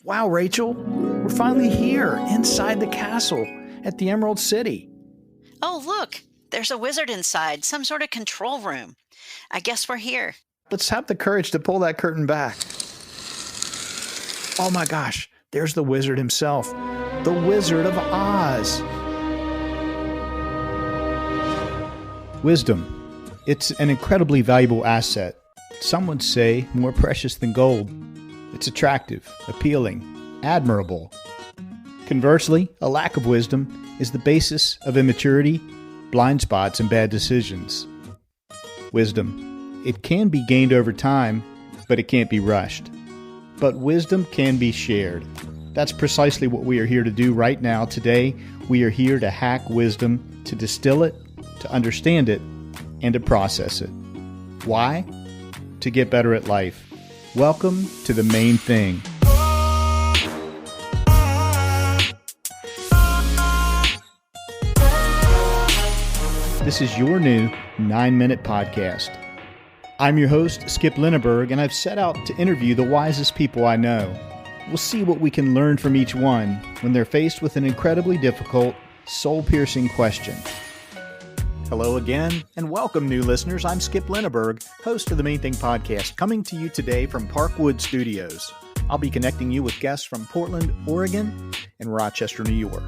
Wow, Rachel, we're finally here inside the castle at the Emerald City. Oh, look, there's a wizard inside, some sort of control room. I guess we're here. Let's have the courage to pull that curtain back. Oh my gosh, there's the wizard himself, the Wizard of Oz. Wisdom. It's an incredibly valuable asset. Some would say more precious than gold. It's attractive, appealing, admirable. Conversely, a lack of wisdom is the basis of immaturity, blind spots, and bad decisions. Wisdom. It can be gained over time, but it can't be rushed. But wisdom can be shared. That's precisely what we are here to do right now. Today, we are here to hack wisdom, to distill it, to understand it, and to process it. Why? To get better at life. Welcome to the main thing. This is your new 9-minute podcast. I'm your host, Skip Linneberg, and I've set out to interview the wisest people I know. We'll see what we can learn from each one when they're faced with an incredibly difficult, soul-piercing question. Hello again, and welcome, new listeners. I'm Skip Linneberg, host of the Main Thing podcast, coming to you today from Parkwood Studios. I'll be connecting you with guests from Portland, Oregon, and Rochester, New York.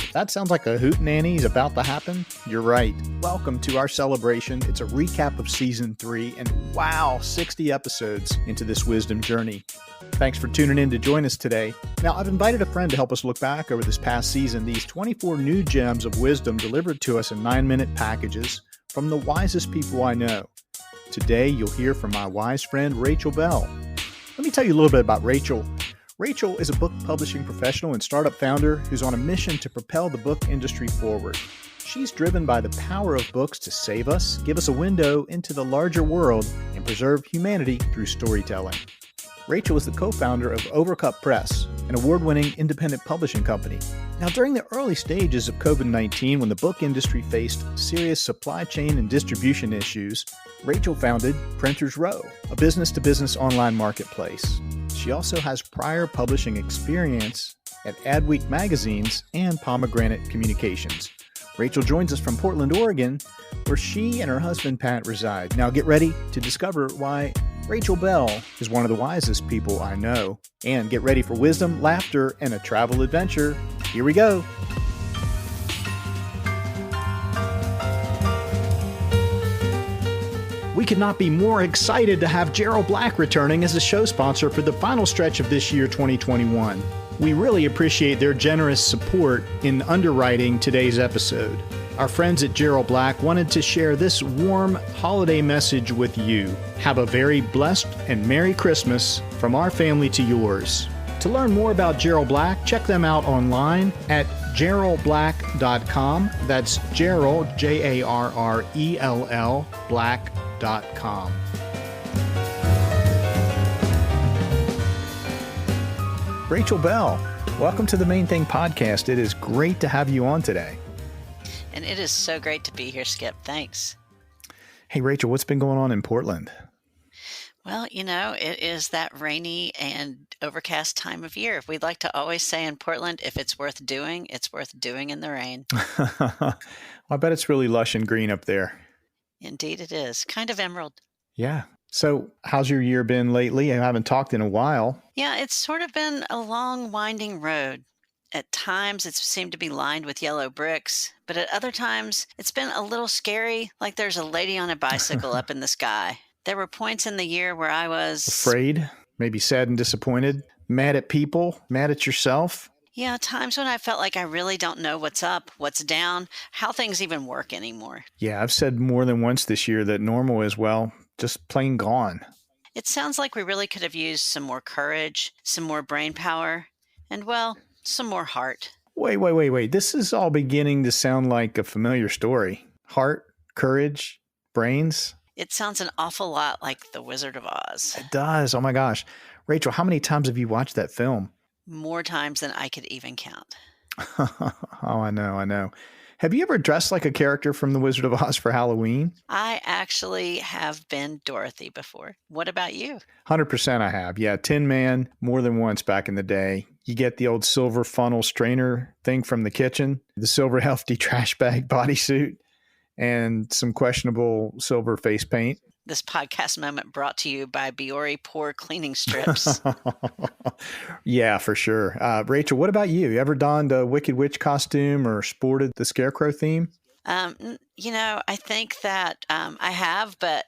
If that sounds like a hootenanny is about to happen, you're right. Welcome to our celebration. It's a recap of Season 3, and wow, 60 episodes into this wisdom journey. Thanks for tuning in to join us today. Now, I've invited a friend to help us look back over this past season, these 24 new gems of wisdom delivered to us in 9-minute packages from the wisest people I know. Today, you'll hear from my wise friend, Rachel Bell. Let me tell you a little bit about Rachel. Rachel is a book publishing professional and startup founder who's on a mission to propel the book industry forward. She's driven by the power of books to save us, give us a window into the larger world, and preserve humanity through storytelling. Rachel is the co-founder of Overcup Press, an award-winning independent publishing company. Now, during the early stages of COVID-19, when the book industry faced serious supply chain and distribution issues, Rachel founded Printers Row, a business-to-business online marketplace. She also has prior publishing experience at Adweek Magazines and Pomegranate Communications. Rachel joins us from Portland, Oregon, where she and her husband Pat reside. Now get ready to discover why Rachel Bell is one of the wisest people I know. And get ready for wisdom, laughter, and a travel adventure. Here we go. We could not be more excited to have Gerald Black returning as a show sponsor for the final stretch of this year, 2021. We really appreciate their generous support in underwriting today's episode. Our friends at Gerald Black wanted to share this warm holiday message with you. Have a very blessed and Merry Christmas from our family to yours. To learn more about Gerald Black, check them out online at geraldblack.com. That's Gerald, Jarrell, black.com. Rachel Bell, welcome to the Main Thing podcast. It is great to have you on today. And it is so great to be here, Skip. Thanks. Hey, Rachel, what's been going on in Portland? Well, it is that rainy and overcast time of year. We'd like to always say in Portland, if it's worth doing in the rain. I bet it's really lush and green up there. Indeed it is. Kind of emerald. Yeah. So how's your year been lately? I haven't talked in a while. Yeah, it's sort of been a long, winding road. At times, it's seemed to be lined with yellow bricks, but at other times, it's been a little scary, like there's a lady on a bicycle up in the sky. There were points in the year where I was afraid, maybe sad and disappointed, mad at people, mad at yourself. Yeah, times when I felt like I really don't know what's up, what's down, how things even work anymore. Yeah, I've said more than once this year that normal is, well, just plain gone. It sounds like we really could have used some more courage, some more brain power, and, well, some more heart. Wait. This is all beginning to sound like a familiar story. Heart, courage, brains. It sounds an awful lot like The Wizard of Oz. It does. Oh my gosh. Rachel, how many times have you watched that film? More times than I could even count. Oh, I know. Have you ever dressed like a character from The Wizard of Oz for Halloween? I actually have been Dorothy before. What about you? 100% I have. Yeah, Tin Man more than once back in the day. You get the old silver funnel strainer thing from the kitchen, the silver hefty trash bag bodysuit, and some questionable silver face paint. This podcast moment brought to you by Biore Pore Cleaning Strips. Yeah, for sure. Rachel, what about you? You ever donned a Wicked Witch costume or sported the Scarecrow theme? I think that I have, but,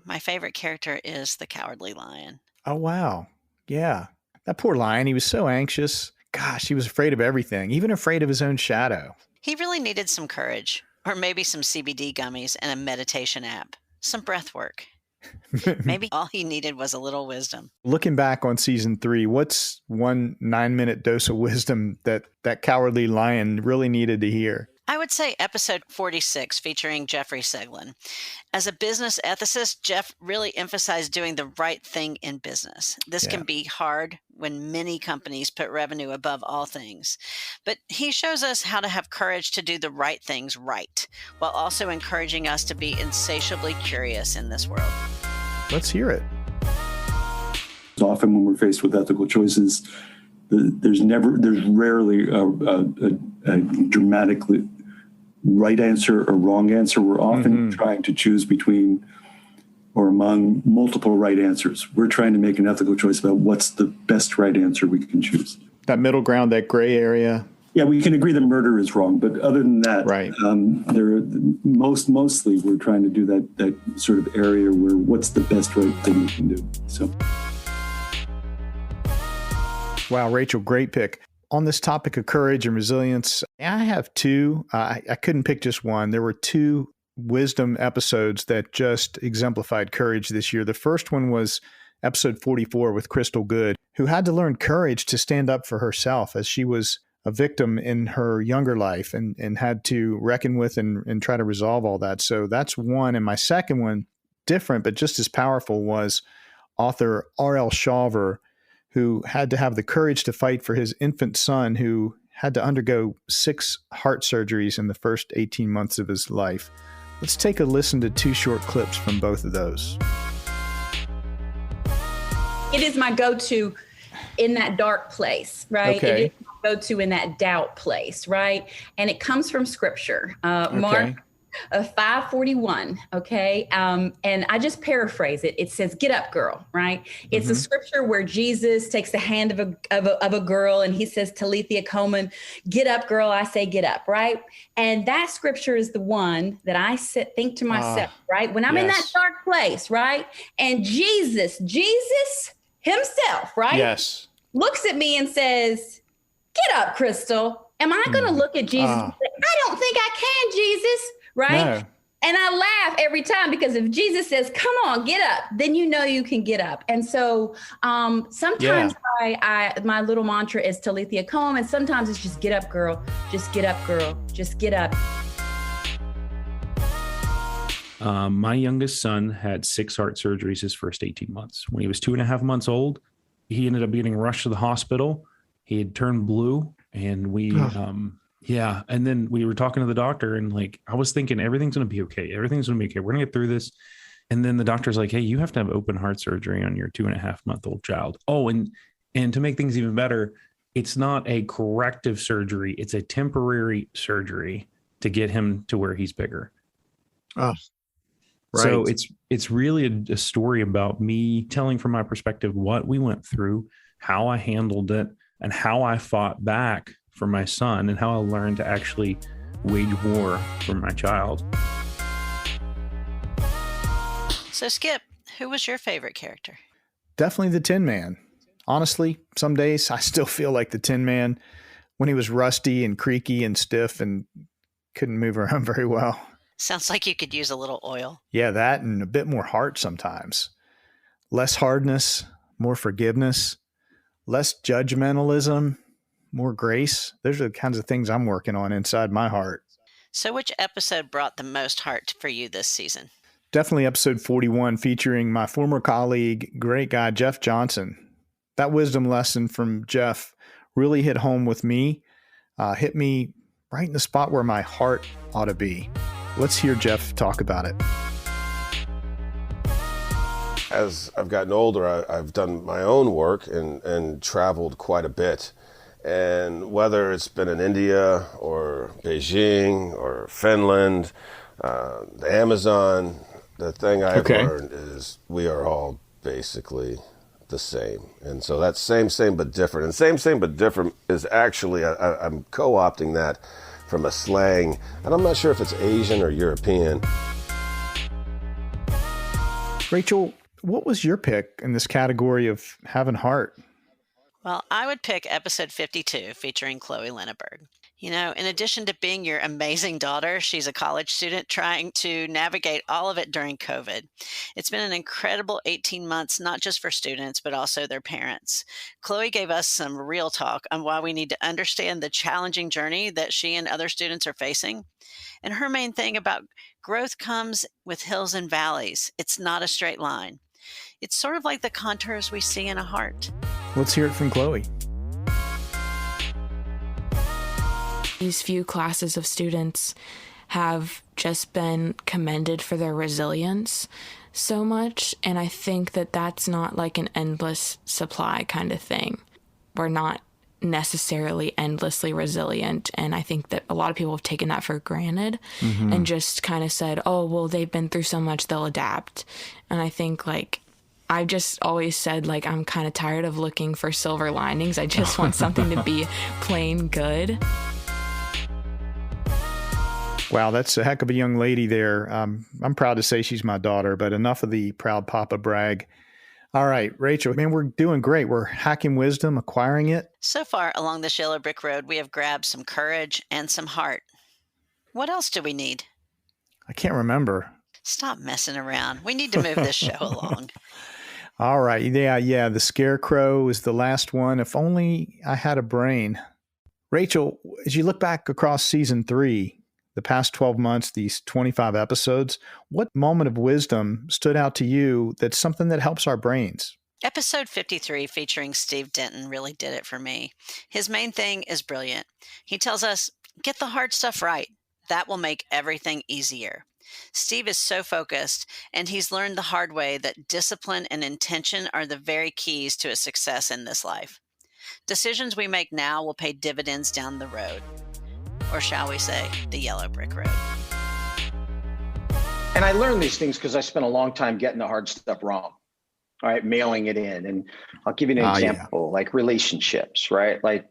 my favorite character is the Cowardly Lion. Oh, wow. Yeah. That poor lion, he was so anxious. Gosh, he was afraid of everything, even afraid of his own shadow. He really needed some courage, or maybe some CBD gummies and a meditation app, some breath work. Maybe all he needed was a little wisdom. Looking back on season 3, what's one 9-minute dose of wisdom that Cowardly Lion really needed to hear? I would say episode 46 featuring Jeffrey Seglin. As a business ethicist, Jeff really emphasized doing the right thing in business. This can be hard when many companies put revenue above all things. But he shows us how to have courage to do the right things right, while also encouraging us to be insatiably curious in this world. Let's hear it. Often when we're faced with ethical choices, there's rarely a dramatically right answer or wrong answer. We're often trying to choose between or among multiple right answers. We're trying to make an ethical choice about what's the best right answer we can choose. That middle ground, that gray area. Yeah, we can agree that murder is wrong, but other than that, right. Mostly we're trying to do that sort of area where what's the best right thing we can do. So. Wow, Rachel, great pick. On this topic of courage and resilience, I have two. I couldn't pick just one. There were two wisdom episodes that just exemplified courage this year. The first one was episode 44 with Crystal Good, who had to learn courage to stand up for herself as she was a victim in her younger life and had to reckon with and try to resolve all that. So that's one. And my second one, different but just as powerful, was author R.L. Shawver, who had to have the courage to fight for his infant son who had to undergo 6 heart surgeries in the first 18 months of his life. Let's take a listen to 2 short clips from both of those. It is my go-to in that dark place, right? Okay. It is my go-to in that doubt place, right? And it comes from scripture. Mark 5:41, okay? And I just paraphrase it. It says, "Get up, girl," right? It's a scripture where Jesus takes the hand of a girl and he says, "Talitha Koman, get up, girl, I say get up," right? And that scripture is the one that I think to myself, right? When I'm in that dark place, right? And Jesus himself, right? Yes. Looks at me and says, "Get up, Crystal." Am I going to look at Jesus and say, "I don't think I can, Jesus," right? No. And I laugh every time because if Jesus says, "Come on, get up," then you know you can get up. And so sometimes my little mantra is Talitha Koum, and sometimes it's just get up, girl. Just get up, girl. Just get up. My youngest son had 6 heart surgeries his first 18 months. When he was 2.5 months old, he ended up getting rushed to the hospital. He had turned blue, and and then we were talking to the doctor, and I was thinking everything's going to be okay. Everything's going to be okay. We're going to get through this. And then the doctor's like, "Hey, you have to have open heart surgery on your 2.5-month-old child." Oh, and to make things even better, it's not a corrective surgery. It's a temporary surgery to get him to where he's bigger. Oh, right. So it's really a story about me telling from my perspective what we went through, how I handled it, and how I fought back for my son, and how I learned to actually wage war for my child. So Skip, who was your favorite character? Definitely the Tin Man. Honestly, some days I still feel like the Tin Man when he was rusty and creaky and stiff and couldn't move around very well. Sounds like you could use a little oil. Yeah, that and a bit more heart sometimes. Less hardness, more forgiveness, less judgmentalism, more grace. Those are the kinds of things I'm working on inside my heart. So which episode brought the most heart for you this season? Definitely episode 41, featuring my former colleague, great guy, Jeff Johnson. That wisdom lesson from Jeff really hit home with me, hit me right in the spot where my heart ought to be. Let's hear Jeff talk about it. As I've gotten older, I've done my own work and traveled quite a bit. And whether it's been in India or Beijing or Finland, the Amazon, the thing I've learned is we are all basically the same. And so that's same but different. And same but different is actually, I'm co-opting that from a slang, and I'm not sure if it's Asian or European. Rachel, what was your pick in this category of having heart? Well, I would pick episode 52 featuring Chloe Linneberg. You know, in addition to being your amazing daughter, she's a college student trying to navigate all of it during COVID. It's been an incredible 18 months, not just for students, but also their parents. Chloe gave us some real talk on why we need to understand the challenging journey that she and other students are facing. And her main thing about growth comes with hills and valleys. It's not a straight line. It's sort of like the contours we see in a heart. Let's hear it from Chloe. These few classes of students have just been commended for their resilience so much. And I think that that's not like an endless supply kind of thing. We're not necessarily endlessly resilient. And I think that a lot of people have taken that for granted and just kind of said, oh, well, they've been through so much, they'll adapt. And I think I've just always said, I'm kind of tired of looking for silver linings. I just want something to be plain good. Wow, that's a heck of a young lady there. I'm proud to say she's my daughter, but enough of the proud papa brag. All right, Rachel, man, we're doing great. We're hacking wisdom, acquiring it. So far along this yellow brick road, we have grabbed some courage and some heart. What else do we need? I can't remember. Stop messing around. We need to move this show along. All right. Yeah. The Scarecrow is the last one. If only I had a brain. Rachel, as you look back across season 3, the past 12 months, these 25 episodes, what moment of wisdom stood out to you that's something that helps our brains? Episode 53 featuring Steve Denton really did it for me. His main thing is brilliant. He tells us, get the hard stuff right. That will make everything easier. Steve is so focused, and he's learned the hard way that discipline and intention are the very keys to a success in this life. Decisions we make now will pay dividends down the road. Or shall we say, the yellow brick road. And I learned these things because I spent a long time getting the hard stuff wrong. All right, mailing it in. And I'll give you an example, like relationships, right? Like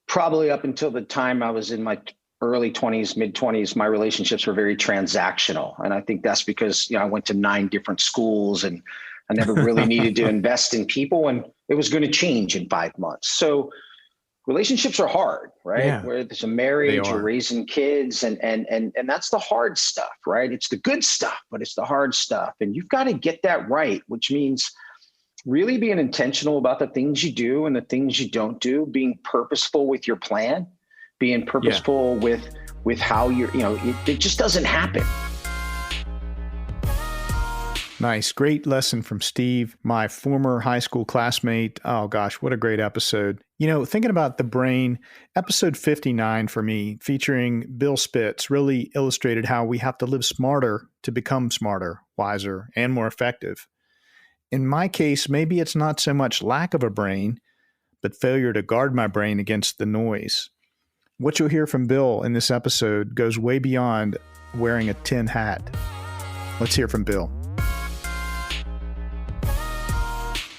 probably up until the time I was in my early 20s, mid 20s, my relationships were very transactional. And I think that's because, I went to 9 different schools and I never really needed to invest in people, and it was going to change in 5 months. So relationships are hard, right? Yeah, where there's a marriage, you're raising kids, and that's the hard stuff, right? It's the good stuff, but it's the hard stuff. And you've got to get that right, which means really being intentional about the things you do and the things you don't do, being purposeful with your plan, being purposeful with how you're, it just doesn't happen. Nice. Great lesson from Steve, my former high school classmate. Oh gosh, what a great episode. Thinking about the brain, episode 59 for me, featuring Bill Spitz, really illustrated how we have to live smarter to become smarter, wiser, and more effective. In my case, maybe it's not so much lack of a brain, but failure to guard my brain against the noise. What you'll hear from Bill in this episode goes way beyond wearing a tin hat. Let's hear from Bill.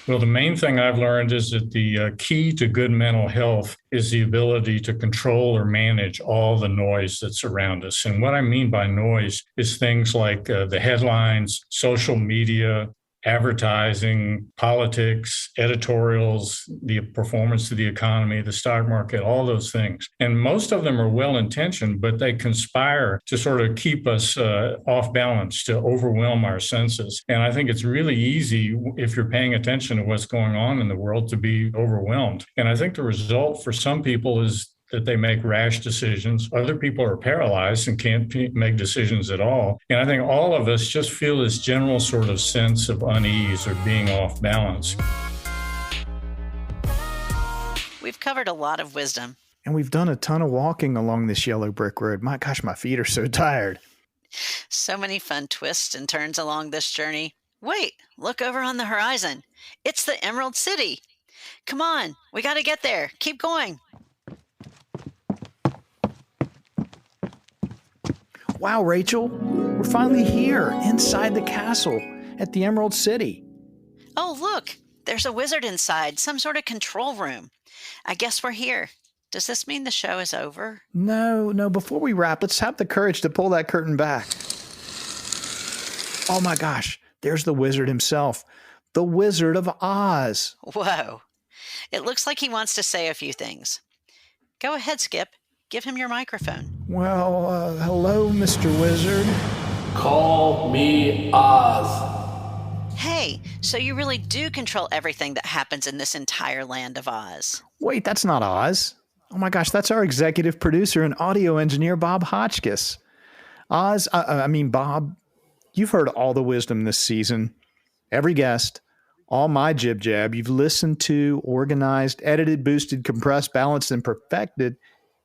Well, the main thing I've learned is that the key to good mental health is the ability to control or manage all the noise that's around us. And what I mean by noise is things like the headlines, social media, advertising, politics, editorials, the performance of the economy, the stock market, all those things. And most of them are well-intentioned, but they conspire to sort of keep us off balance, to overwhelm our senses. And I think it's really easy, if you're paying attention to what's going on in the world, to be overwhelmed. And I think the result for some people is that they make rash decisions. Other people are paralyzed and can't make decisions at all. And I think all of us just feel this general sort of sense of unease or being off balance. We've covered a lot of wisdom. And we've done a ton of walking along this yellow brick road. My gosh, my feet are so tired. So many fun twists and turns along this journey. Wait, look over on the horizon. It's the Emerald City. Come on, we got to get there. Keep going. Wow, Rachel, we're finally here inside the castle at the Emerald City. Oh, look, there's a wizard inside, some sort of control room. I guess we're here. Does this mean the show is over? No, before we wrap, let's have the courage to pull that curtain back. Oh my gosh, there's the wizard himself, the Wizard of Oz. Whoa, it looks like he wants to say a few things. Go ahead, Skip. Give him your microphone. Well, hello, Mr. Wizard. Call me Oz. Hey, so you really do control everything that happens in this entire land of Oz. Wait, that's not Oz. Oh my gosh, that's our executive producer and audio engineer, Bob Hotchkiss. Bob, you've heard all the wisdom this season. Every guest, all my jib jab, you've listened to, organized, edited, boosted, compressed, balanced, and perfected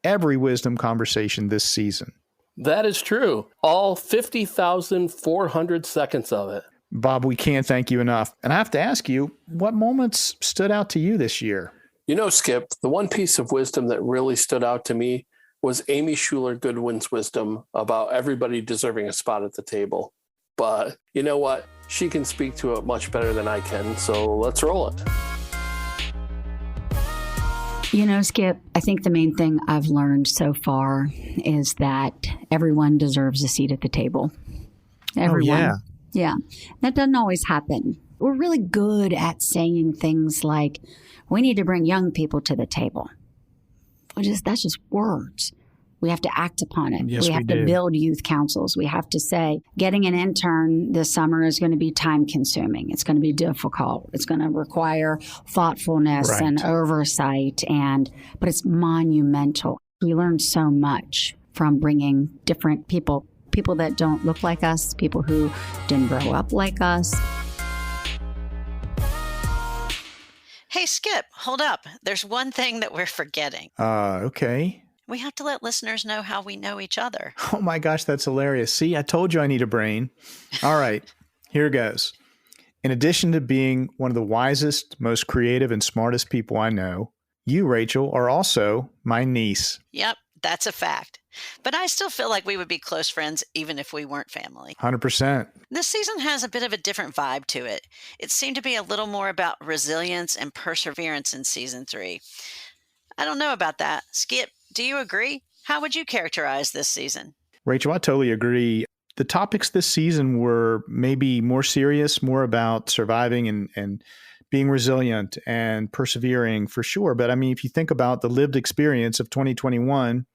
every wisdom conversation this season. That is true. All 50,400 seconds of it. Bob, we can't thank you enough. And I have to ask you, what moments stood out to you this year? You know, Skip, the one piece of wisdom that really stood out to me was Amy Schuler Goodwin's wisdom about everybody deserving a spot at the table. But you know what? She can speak to it much better than I can. So let's roll it. You know, Skip, I think the main thing I've learned so far is that everyone deserves a seat at the table. Everyone. Oh, yeah. Yeah. That doesn't always happen. We're really good at saying things like, we need to bring young people to the table. That's just words. We have to act upon it. Yes, we have to build youth councils. We have to say, getting an intern this summer is going to be time consuming. It's going to be difficult. It's going to require thoughtfulness and oversight, but it's monumental. We learned so much from bringing different people that don't look like us, people who didn't grow up like us. Hey, Skip, hold up. There's one thing that we're forgetting. Okay. We have to let listeners know how we know each other. Oh my gosh, that's hilarious. See, I told you I need a brain. All right, here goes. In addition to being one of the wisest, most creative, and smartest people I know, you, Rachel, are also my niece. Yep, that's a fact. But I still feel like we would be close friends even if we weren't family. 100%. This season has a bit of a different vibe to it. It seemed to be a little more about resilience and perseverance in season 3. I don't know about that. Skip, do you agree? How would you characterize this season? Rachel, I totally agree. The topics this season were maybe more serious, more about surviving and being resilient and persevering for sure. But I mean, if you think about the lived experience of 2021,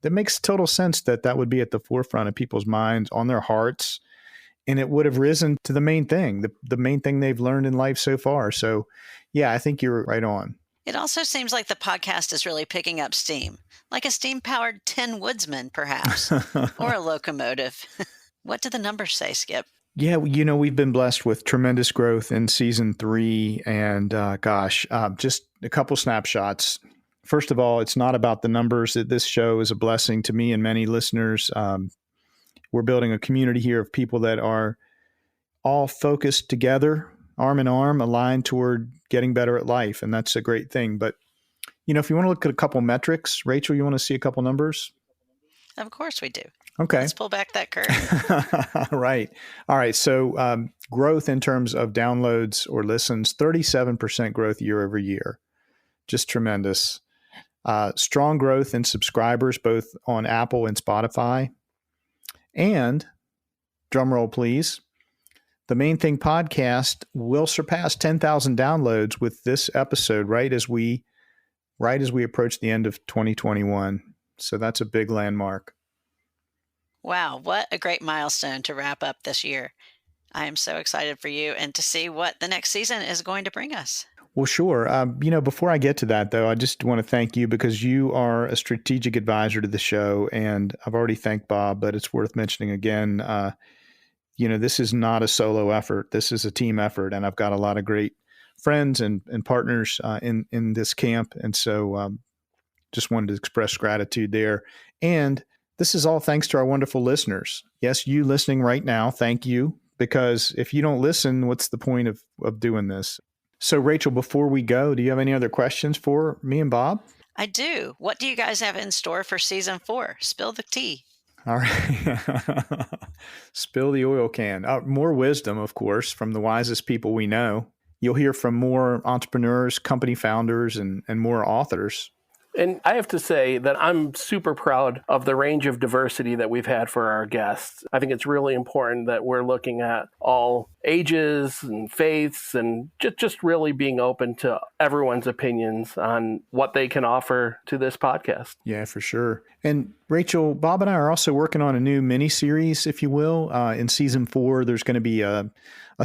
that makes total sense that would be at the forefront of people's minds, on their hearts, and it would have risen to the main thing, the main thing they've learned in life so far. So yeah, I think you're right on. It also seems like the podcast is really picking up steam, like a steam-powered Tin Woodsman, perhaps, or a locomotive. What do the numbers say, Skip? Yeah, you know, we've been blessed with tremendous growth in season 3, and just a couple snapshots. First of all, it's not about the numbers. This show is a blessing to me and many listeners. We're building a community here of people that are all focused together, arm in arm, aligned toward getting better at life. And that's a great thing. But, you know, if you want to look at a couple metrics, Rachel, you want to see a couple numbers? Of course we do. Okay. Let's pull back that curtain. Right. All right. So growth in terms of downloads or listens, 37% growth year over year. Just tremendous. Strong growth in subscribers, both on Apple and Spotify. And, drum roll please, the Main Thing podcast will surpass 10,000 downloads with this episode right as we approach the end of 2021. So that's a big landmark. Wow, what a great milestone to wrap up this year. I am so excited for you and to see what the next season is going to bring us. Well, sure. Before I get to that, though, I just want to thank you because you are a strategic advisor to the show. And I've already thanked Bob, but it's worth mentioning again. This is not a solo effort. This is a team effort. And I've got a lot of great friends and partners in this camp. And so just wanted to express gratitude there. And this is all thanks to our wonderful listeners. Yes, you listening right now, thank you. Because if you don't listen, what's the point of doing this? So, Rachel, before we go, do you have any other questions for me and Bob? I do. What do you guys have in store for season 4? Spill the tea. All right. Spill the oil can. More wisdom, of course, from the wisest people we know. You'll hear from more entrepreneurs, company founders, and more authors. And I have to say that I'm super proud of the range of diversity that we've had for our guests. I think it's really important that we're looking at all ages and faiths and just really being open to everyone's opinions on what they can offer to this podcast. Yeah, for sure. And Rachel, Bob and I are also working on a new mini-series, if you will. In season 4, there's going to be a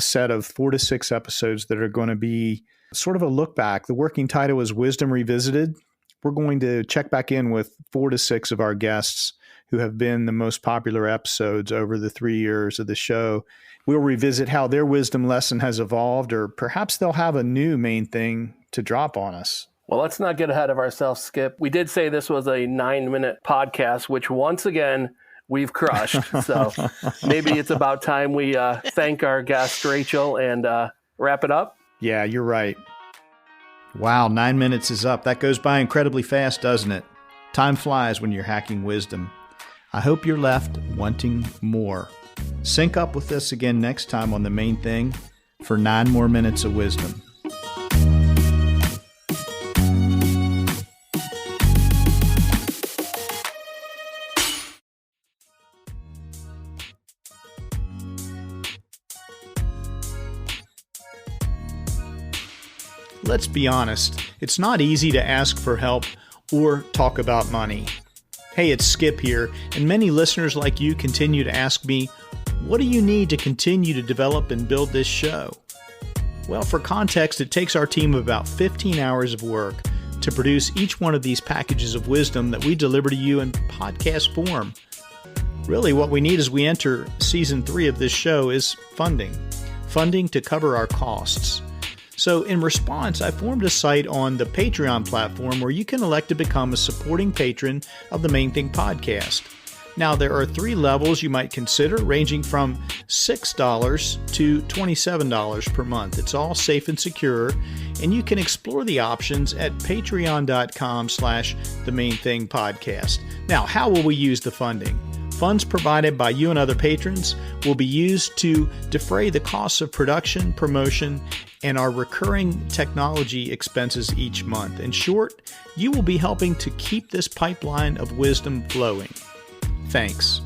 set of 4 to 6 episodes that are going to be sort of a look back. The working title is Wisdom Revisited. We're going to check back in with 4 to 6 of our guests who have been the most popular episodes over the 3 years of the show. We'll revisit how their wisdom lesson has evolved, or perhaps they'll have a new main thing to drop on us. Well, let's not get ahead of ourselves, Skip. We did say this was a 9-minute podcast, which once again, we've crushed. So maybe it's about time we thank our guest, Rachel, and wrap it up. Yeah, you're right. Wow, 9 minutes is up. That goes by incredibly fast, doesn't it? Time flies when you're hacking wisdom. I hope you're left wanting more. Sync up with us again next time on The Main Thing for 9 more minutes of wisdom. Let's be honest, it's not easy to ask for help or talk about money. Hey, it's Skip here, and many listeners like you continue to ask me, what do you need to continue to develop and build this show? Well, for context, it takes our team about 15 hours of work to produce each one of these packages of wisdom that we deliver to you in podcast form. Really, what we need as we enter season 3 of this show is funding to cover our costs. So in response, I formed a site on the Patreon platform where you can elect to become a supporting patron of the Main Thing podcast. Now, there are 3 levels you might consider, ranging from $6 to $27 per month. It's all safe and secure, and you can explore the options at patreon.com/themainthingpodcast. Now, how will we use the funding? Funds provided by you and other patrons will be used to defray the costs of production, promotion, and our recurring technology expenses each month. In short, you will be helping to keep this pipeline of wisdom flowing. Thanks.